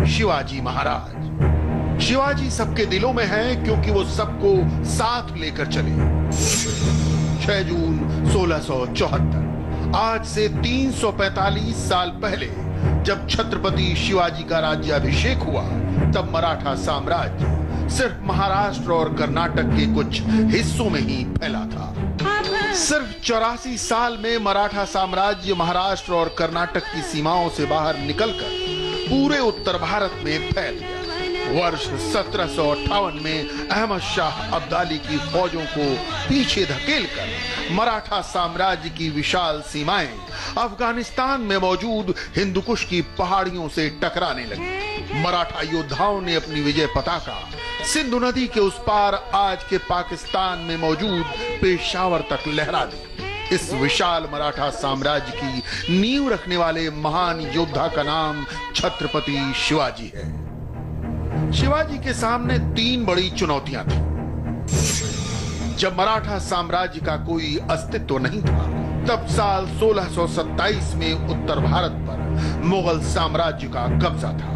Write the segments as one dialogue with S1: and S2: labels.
S1: शिवाजी महाराज। शिवाजी सबके दिलों में है क्योंकि वो सबको साथ लेकर चले। 6 जून 1674, आज से 345 साल पहले जब छत्रपति शिवाजी का राज्याभिषेक हुआ, तब मराठा साम्राज्य सिर्फ महाराष्ट्र और कर्नाटक के कुछ हिस्सों में ही फैला था। सिर्फ 84 साल में मराठा साम्राज्य महाराष्ट्र और कर्नाटक की सीमाओं से बाहर निकलकर पूरे उत्तर भारत में फैल गया। वर्ष 1758 में अहमद शाह अब्दाली की फौजों को पीछे धकेलकर मराठा साम्राज्य की विशाल सीमाएं अफगानिस्तान में मौजूद हिंदुकुश की पहाड़ियों से टकराने लगी। मराठा योद्धाओं ने अपनी विजय पताका सिंधु नदी के उस पार आज के पाकिस्तान में मौजूद पेशावर तक लहरा दी। इस विशाल मराठा साम्राज्य की नींव रखने वाले महान योद्धा का नाम छत्रपति शिवाजी है। शिवाजी के सामने 3 बड़ी चुनौतियां थी। जब मराठा साम्राज्य का कोई अस्तित्व नहीं था, तब साल 1627 में उत्तर भारत पर मुगल साम्राज्य का कब्जा था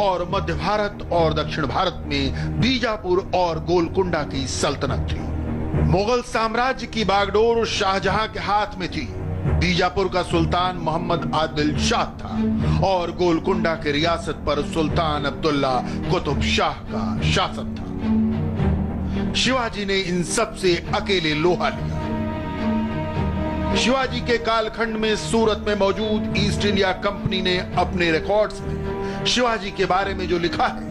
S1: और मध्य भारत और दक्षिण भारत में बीजापुर और गोलकुंडा की सल्तनत थी। मुगल साम्राज्य की बागडोर शाहजहां के हाथ में थी। बीजापुर का सुल्तान मोहम्मद आदिल शाह था और गोलकुंडा की रियासत पर सुल्तान अब्दुल्ला कुतुब शाह का शासन था। शिवाजी ने इन सब से अकेले लोहा लिया। शिवाजी के कालखंड में सूरत में मौजूद ईस्ट इंडिया कंपनी ने अपने रिकॉर्ड्स में शिवाजी के बारे में जो लिखा है,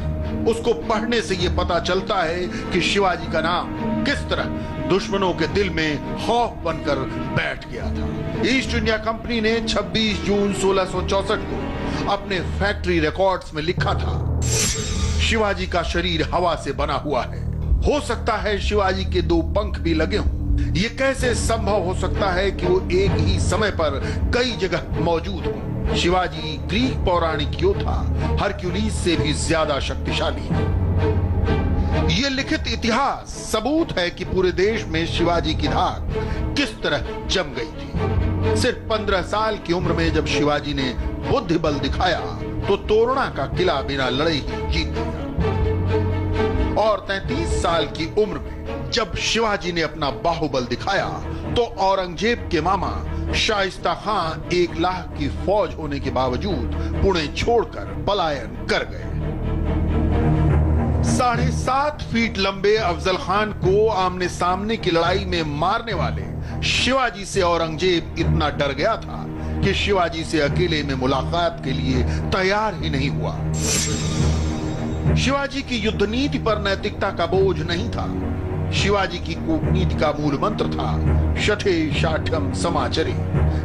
S1: उसको पढ़ने से यह पता चलता है कि शिवाजी का नाम किस तरह दुश्मनों के दिल में खौफ बनकर बैठ गया था। ईस्ट इंडिया कंपनी ने 26 जून 1664 को अपने फैक्ट्री रिकॉर्ड्स में लिखा था, शिवाजी का शरीर हवा से बना हुआ है। हो सकता है शिवाजी के 2 पंख भी लगे हों। ये कैसे संभव हो सकता है कि वो एक ही समय पर कई जगह मौजूद हो। शिवाजी ग्रीक पौराणिक योद्धा हरक्यूलिस से भी ज्यादा शक्तिशाली है। ये लिखित इतिहास सबूत है कि पूरे देश में शिवाजी की धाक किस तरह जम गई थी। सिर्फ 15 साल की उम्र में जब शिवाजी ने बुद्धि बल दिखाया तो तोरणा का किला बिना लड़े ही जीत लिया और 33 साल की उम्र में जब शिवाजी ने अपना बाहुबल दिखाया तो औरंगजेब के मामा शाइस्ता खान 1 लाख की फौज होने के बावजूद पुणे छोड़कर पलायन कर गए। 7.5 फीट लंबे अफजल खान को आमने सामने की लड़ाई में मारने वाले शिवाजी से औरंगजेब इतना डर गया था कि शिवाजी से अकेले में मुलाकात के लिए तैयार ही नहीं हुआ। शिवाजी की युद्ध नीति पर नैतिकता का बोझ नहीं था। शिवाजी की कूटनीति का मूल मंत्र था शठे शाठ्यम समाचरे,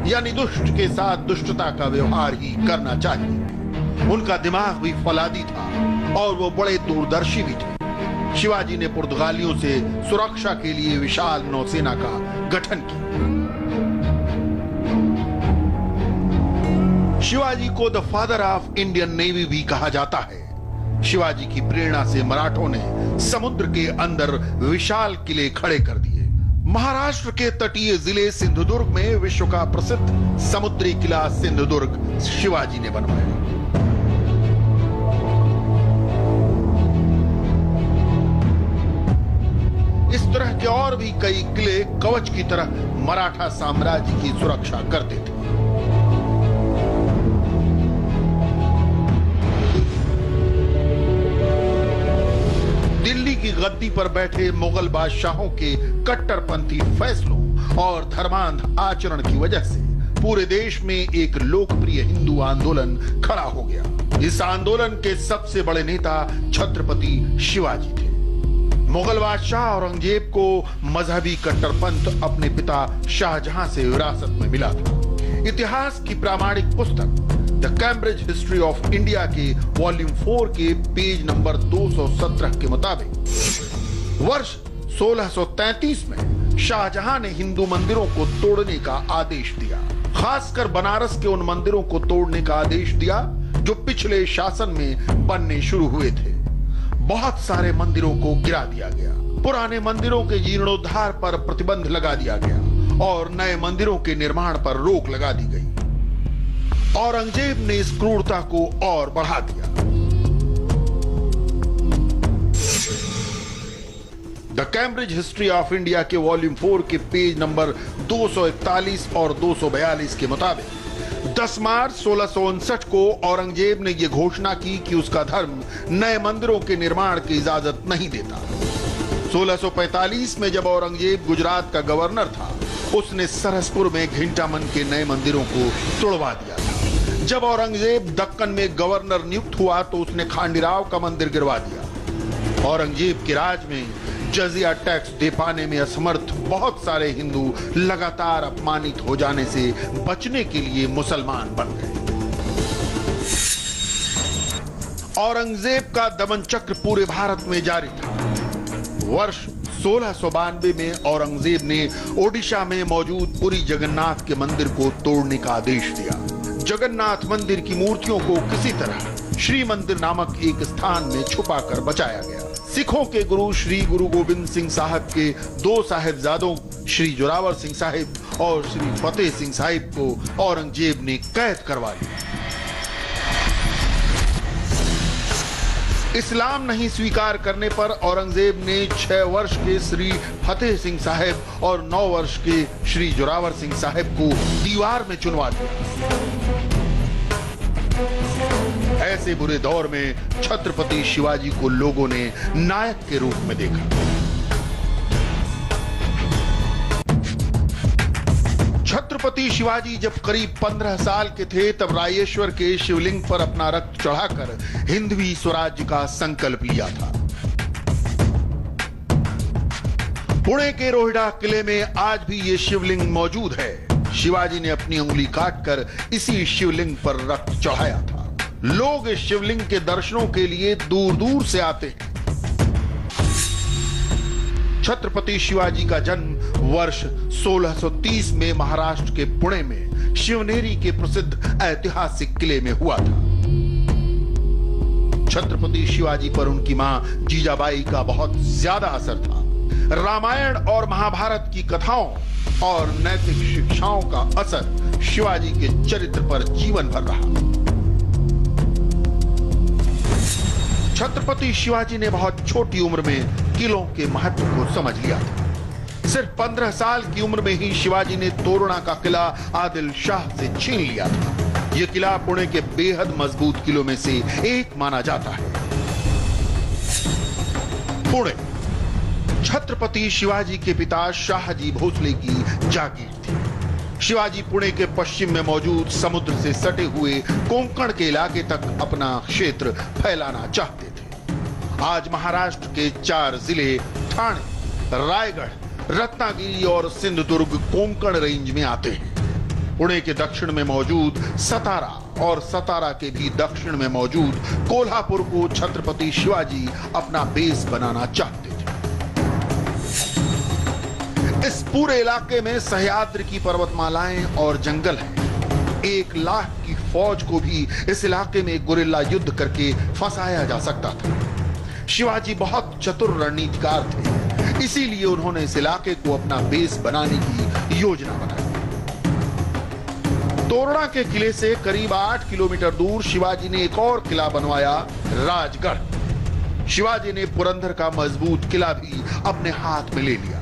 S1: यानी दुष्ट के साथ दुष्टता का व्यवहार ही करना चाहिए। उनका दिमाग भी फौलादी था और वो बड़े दूरदर्शी भी थे। शिवाजी ने पुर्तगालियों से सुरक्षा के लिए विशाल नौसेना का गठन किया। शिवाजी को the father of Indian navy भी कहा जाता है। शिवाजी की प्रेरणा से मराठों ने समुद्र के अंदर विशाल किले खड़े कर दिए। महाराष्ट्र के तटीय जिले सिंधुदुर्ग में विश्व का प्रसिद्ध समुद्री किला सिंधुदुर्ग शिवाजी ने बनवाया। इस तरह के और भी कई किले कवच की तरह मराठा साम्राज्य की सुरक्षा करते थे। दिल्ली की गद्दी पर बैठे मुगल बादशाहों के कट्टरपंथी फैसलों और धर्मांध आचरण की वजह से पूरे देश में एक लोकप्रिय हिंदू आंदोलन खड़ा हो गया। इस आंदोलन के सबसे बड़े नेता छत्रपति शिवाजी थे। मुगल बादशाह औरंगजेब को मजहबी कट्टरपंथ अपने पिता शाहजहां से विरासत में मिला था। इतिहास की प्रामाणिक पुस्तक the Cambridge history of India के वॉल्यूम 4 के पेज नंबर 217 के मुताबिक वर्ष 1633 में शाहजहां ने हिंदू मंदिरों को तोड़ने का आदेश दिया। खासकर बनारस के उन मंदिरों को तोड़ने का आदेश दिया जो पिछले शासन में बनने शुरू हुए थे। बहुत सारे मंदिरों को गिरा दिया गया। पुराने मंदिरों के जीर्णोद्धार पर प्रतिबंध लगा दिया गया और नए मंदिरों के निर्माण पर रोक लगा दी गई। औरंगजेब ने इस क्रूरता को और बढ़ा दिया। The Cambridge history of India के वॉल्यूम 4 के पेज नंबर 241 और 242 के मुताबिक 10 मार्च 1659 को औरंगजेब ने यह घोषणा की कि उसका धर्म नए मंदिरों के निर्माण की इजाजत नहीं देता। 1645 में जब औरंगजेब गुजरात का गवर्नर था, उसने सरसपुर में घिंटामन के नए मंदिरों को तोड़वा दिया था। जब औरंगजेब दक्कन में गवर्नर नियुक्त हुआ तो उसने खांडीराव का मंदिर गिरवा दिया। औरंगजेब के राज में जजिया टैक्स दे पाने में असमर्थ बहुत सारे हिंदू लगातार अपमानित हो जाने से बचने के लिए मुसलमान बन गए। औरंगजेब का दमन चक्र पूरे भारत में जारी था। वर्ष 1692 में औरंगजेब ने ओडिशा में मौजूद पुरी जगन्नाथ के मंदिर को तोड़ने का आदेश दिया। जगन्नाथ मंदिर की मूर्तियों को किसी तरह श्री मंदिर नामक एक स्थान में छुपाकर बचाया गया। सिखों के गुरु श्री गुरु गोविंद सिंह साहब के 2 साहिबजादों श्री जोरावर सिंह साहिब और श्री फतेह सिंह साहिब को औरंगजेब ने कैद करवा लिया। इस्लाम नहीं स्वीकार करने पर औरंगजेब ने 6 वर्ष के श्री फतेह सिंह साहिब और 9 वर्ष के श्री जोरावर सिंह साहिब को दीवार में चुनवा दिया। ऐसे बुरे दौर में छत्रपति शिवाजी को लोगों ने नायक के रूप में देखा। छत्रपति शिवाजी जब करीब 15 साल के थे तब रायेश्वर के शिवलिंग पर अपना रक्त चढ़ाकर हिंदवी स्वराज्य का संकल्प लिया था। पुणे के रोहिड़ा किले में आज भी ये शिवलिंग मौजूद है। शिवाजी ने अपनी उंगली काटकर इसी शिवलिंग पर रक्त चढ़ाया था। लोग इस शिवलिंग के दर्शनों के लिए दूर दूर से आते हैं। छत्रपति शिवाजी का जन्म वर्ष 1630 में महाराष्ट्र के पुणे में शिवनेरी के प्रसिद्ध ऐतिहासिक किले में हुआ था। छत्रपति शिवाजी पर उनकी मां जीजाबाई का बहुत ज्यादा असर था। रामायण और महाभारत की कथाओं और नैतिक शिक्षाओं का असर शिवाजी के चरित्र पर जीवन भर रहा। छत्रपति शिवाजी ने बहुत छोटी उम्र में किलों के महत्व को समझ लिया था। सिर्फ 15 साल की उम्र में ही शिवाजी ने तोरणा का किला आदिल शाह से छीन लिया था। यह किला पुणे के बेहद मजबूत किलों में से एक माना जाता है। पुणे छत्रपति शिवाजी के पिता शाहजी भोसले की जागीर थी। शिवाजी पुणे के पश्चिम में मौजूद समुद्र से सटे हुए कोंकण के इलाके तक अपना क्षेत्र फैलाना चाहते थे। आज महाराष्ट्र के 4 जिले ठाणे, रायगढ़, रत्नागिरी और सिंधुदुर्ग कोंकण रेंज में आते हैं। पुणे के दक्षिण में मौजूद सतारा और सतारा के भी दक्षिण में मौजूद कोल्हापुर को छत्रपति शिवाजी अपना बेस बनाना चाहते थे। इस पूरे इलाके में सह्याद्री की पर्वतमालाएं और जंगल हैं। 1 लाख की फौज को भी इस इलाके में गुरिल्ला युद्ध करके फंसाया जा सकता था। शिवाजी बहुत चतुर रणनीतिकार थे, इसीलिए उन्होंने इस इलाके को अपना बेस बनाने की योजना बनाई। तोरणा के किले से करीब 8 किलोमीटर दूर शिवाजी ने एक और किला बनवाया, राजगढ़। शिवाजी ने पुरंदर का मजबूत किला भी अपने हाथ में ले लिया।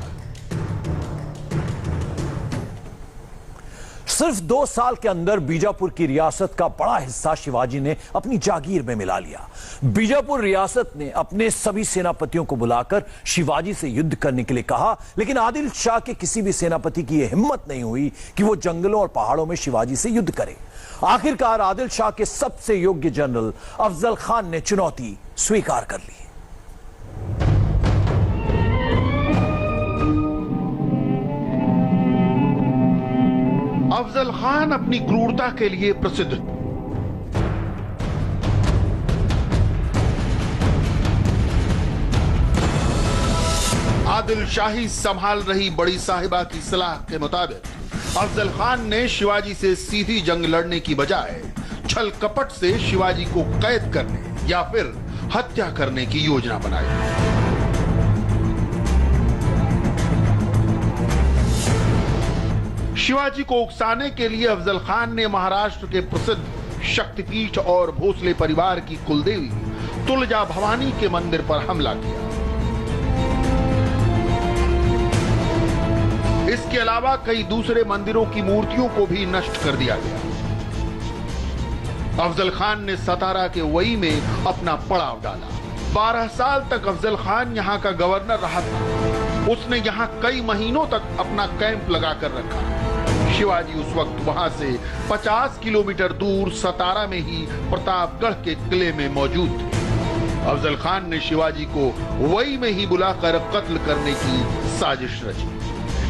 S2: सिर्फ 2 साल के अंदर बीजापुर की रियासत का बड़ा हिस्सा शिवाजी ने अपनी जागीर में मिला लिया। बीजापुर रियासत ने अपने सभी सेनापतियों को बुलाकर शिवाजी से युद्ध करने के लिए कहा, लेकिन आदिल शाह के किसी भी सेनापति की यह हिम्मत नहीं हुई कि वो जंगलों और पहाड़ों में शिवाजी से युद्ध करे। आखिरकार आदिल शाह के सबसे योग्य जनरल अफजल खान ने चुनौती स्वीकार कर ली।
S1: अफजल खान अपनी क्रूरता के लिए प्रसिद्ध। आदिल शाही संभाल रही बड़ी साहिबा की सलाह के मुताबिक अफजल खान ने शिवाजी से सीधी जंग लड़ने की बजाय छल कपट से शिवाजी को कैद करने या फिर हत्या करने की योजना बनाई। शिवाजी को उकसाने के लिए अफजल खान ने महाराष्ट्र के प्रसिद्ध शक्तिपीठ और भोसले परिवार की कुलदेवी तुलजा भवानी के मंदिर पर हमला किया। इसके अलावा कई दूसरे मंदिरों की मूर्तियों को भी नष्ट कर दिया गया। अफजल खान ने सतारा के वई में अपना पड़ाव डाला। 12 साल तक अफजल खान यहाँ का गवर्नर रहा था। उसने यहाँ कई महीनों तक अपना कैंप लगाकर रखा। शिवाजी उस वक्त वहां से 50 किलोमीटर दूर सतारा में ही प्रतापगढ़ के किले में मौजूद थे। अफजल खान ने शिवाजी को वही में ही बुलाकर कत्ल करने की साजिश रची।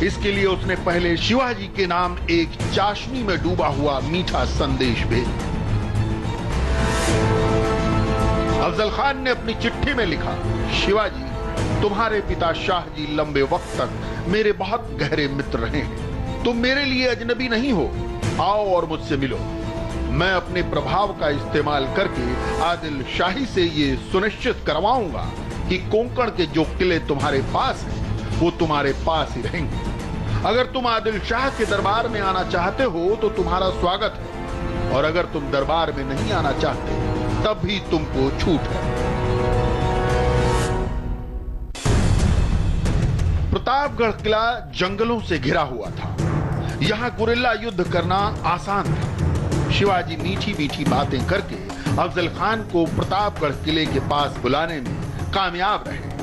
S1: इसके लिए उसने पहले शिवाजी के नाम एक चाशनी में डूबा हुआ मीठा संदेश भेजा। अफजल खान ने अपनी चिट्ठी में लिखा, शिवाजी, तुम्हारे पिता शाहजी लंबे वक्त तक मेरे बहुत गहरे मित्र रहे हैं। तुम मेरे लिए अजनबी नहीं हो। आओ और मुझसे मिलो। मैं अपने प्रभाव का इस्तेमाल करके आदिल शाही से ये सुनिश्चित करवाऊंगा कि कोंकण के जो किले तुम्हारे पास हैं, वो तुम्हारे पास ही रहेंगे। अगर तुम आदिल शाह के दरबार में आना चाहते हो तो तुम्हारा स्वागत है, और अगर तुम दरबार में नहीं आना चाहते तब भी तुमको छूट है। प्रतापगढ़ किला जंगलों से घिरा हुआ था। यहां गुरिल्ला युद्ध करना आसान था। शिवाजी मीठी मीठी बातें करके अफजल खान को प्रतापगढ़ किले के पास बुलाने में कामयाब रहे।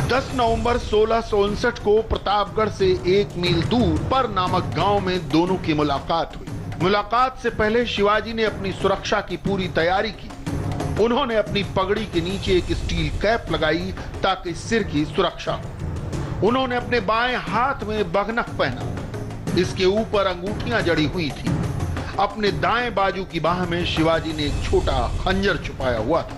S1: 10 नवंबर 1659 को प्रतापगढ़ से 1 मील दूर पर नामक गांव में दोनों की मुलाकात हुई। मुलाकात से पहले शिवाजी ने अपनी सुरक्षा की पूरी तैयारी की। उन्होंने अपनी पगड़ी के नीचे एक स्टील कैप लगाई ताकि सिर की सुरक्षा हो। उन्होंने अपने बाएं हाथ में बघनख पहना। इसके ऊपर अंगूठियां जड़ी हुई थी। अपने दाएं बाजू की बाह में शिवाजी ने एक छोटा खंजर छुपाया हुआ था।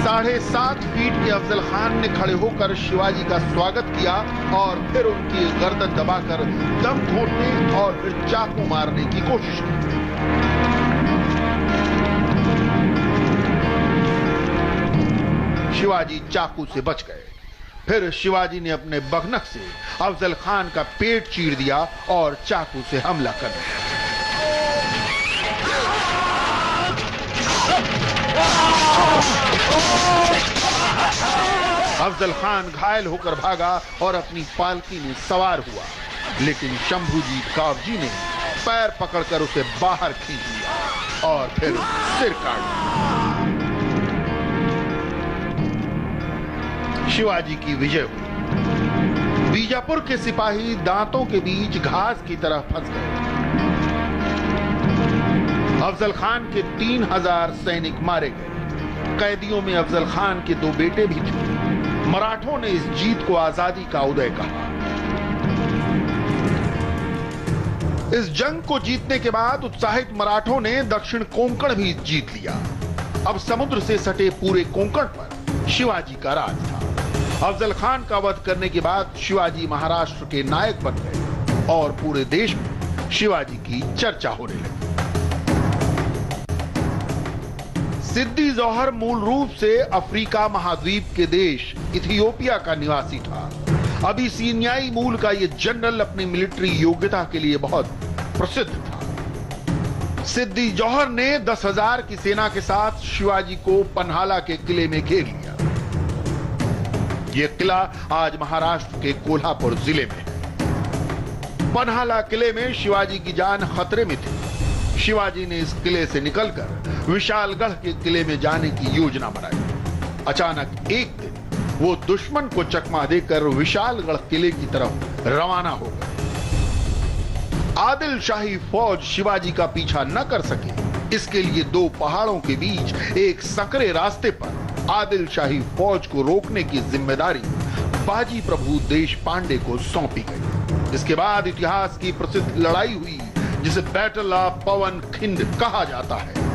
S1: 7.5 फीट के अफजल खान ने खड़े होकर शिवाजी का स्वागत किया और फिर उनकी गर्दन दबाकर दम घोटने और फिर चाकू मारने की कोशिश की। शिवाजी चाकू से बच गए। फिर शिवाजी ने अपने बघनख से अफजल खान का पेट चीर दिया और चाकू से हमला कर दिया। अफजल खान घायल होकर भागा और अपनी पालकी में सवार हुआ, लेकिन शंभूजीत कावजी ने पैर पकड़कर उसे बाहर खींच लिया और फिर सिर काट दिया। शिवाजी की विजय हुई। बीजापुर के सिपाही दांतों के बीच घास की तरह फंस गए। अफजल खान के 3000 सैनिक मारे गए। कैदियों में अफजल खान के 2 बेटे भी थे। मराठों ने इस जीत को आजादी का उदय कहा। इस जंग को जीतने के बाद उत्साहित मराठों ने दक्षिण कोंकण भी जीत लिया। अब समुद्र से सटे पूरे कोंकण पर शिवाजी का राज था। अफजल खान का वध करने के बाद शिवाजी महाराष्ट्र के नायक बन गए और पूरे देश में शिवाजी की चर्चा होने लगी। सिद्दी जौहर मूल रूप से अफ्रीका महाद्वीप के देश इथियोपिया का निवासी था। अबिसिनियाई मूल का यह जनरल अपनी मिलिट्री योग्यता के लिए बहुत प्रसिद्ध था। सिद्दी जौहर ने 10,000 की सेना के साथ शिवाजी को पन्हाला के किले में घेर लिया। यह किला आज महाराष्ट्र के कोल्हापुर जिले में है। पन्हाला किले में शिवाजी की जान खतरे में थी। शिवाजी ने इस किले से निकलकर विशालगढ़ के किले में जाने की योजना बनाई। अचानक एक दिन वो दुश्मन को चकमा देकर विशालगढ़ किले की तरफ रवाना हो गए। आदिल शाही फौज शिवाजी का पीछा न कर सके, इसके लिए 2 पहाड़ों के बीच एक सकरे रास्ते पर आदिल शाही फौज को रोकने की जिम्मेदारी बाजी प्रभु देशपांडे को सौंपी गई। इसके बाद इतिहास की प्रसिद्ध लड़ाई हुई जिसे बैटल ऑफ पवन खिंड कहा जाता है।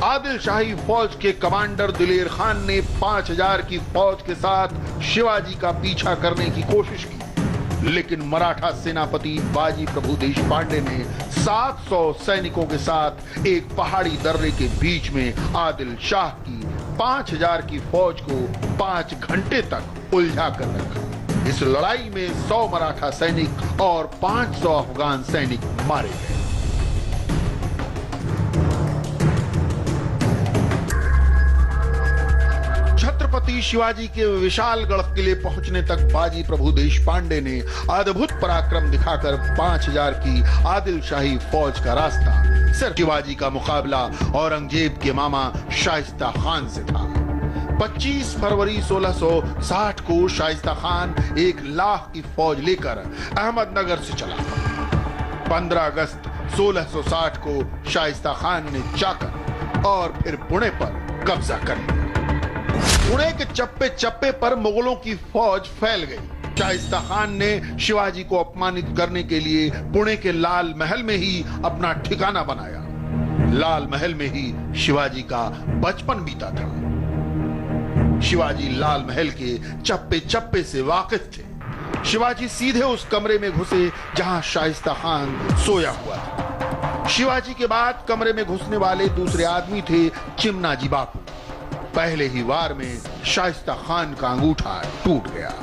S1: आदिल शाही फौज के कमांडर दिलेर खान ने 5000 की फौज के साथ शिवाजी का पीछा करने की कोशिश की, लेकिन मराठा सेनापति बाजी प्रभु देशपांडे ने 700 सैनिकों के साथ एक पहाड़ी दर्रे के बीच में आदिल शाह की 5000 की फौज को 5 घंटे तक उलझा कर रखा। इस लड़ाई में 100 मराठा सैनिक और 500 अफगान सैनिक मारे गए। छत्रपति शिवाजी के विशालगढ़ किले पहुंचने तक बाजी प्रभु देशपांडे ने अद्भुत पराक्रम दिखाकर 5000 की आदिल शाही फौज का रास्ता सिर्फ शिवाजी का मुकाबला औरंगजेब के मामा शाइस्ता खान से था। 25 फरवरी 1660 को शाइस्ता खान 1 लाख की फौज लेकर अहमदनगर से चला। 15 अगस्त 1660 को शाइस्ता खान ने चाकर और फिर पुणे पर कब्जा कर लिया। पुणे के चप्पे चप्पे पर मुगलों की फौज फैल गई। शाइस्ता खान ने शिवाजी को अपमानित करने के लिए पुणे के लाल महल में ही अपना ठिकाना बनाया। लाल महल में ही शिवाजी का बचपन बीता था। शिवाजी लाल महल के चप्पे चप्पे से वाकिफ थे। शिवाजी सीधे उस कमरे में घुसे जहां शाइस्ता खान सोया हुआ था। शिवाजी के बाद कमरे में घुसने वाले दूसरे आदमी थे चिमनाजी बापू। पहले ही वार में शाइस्ता खान का अंगूठा टूट गया।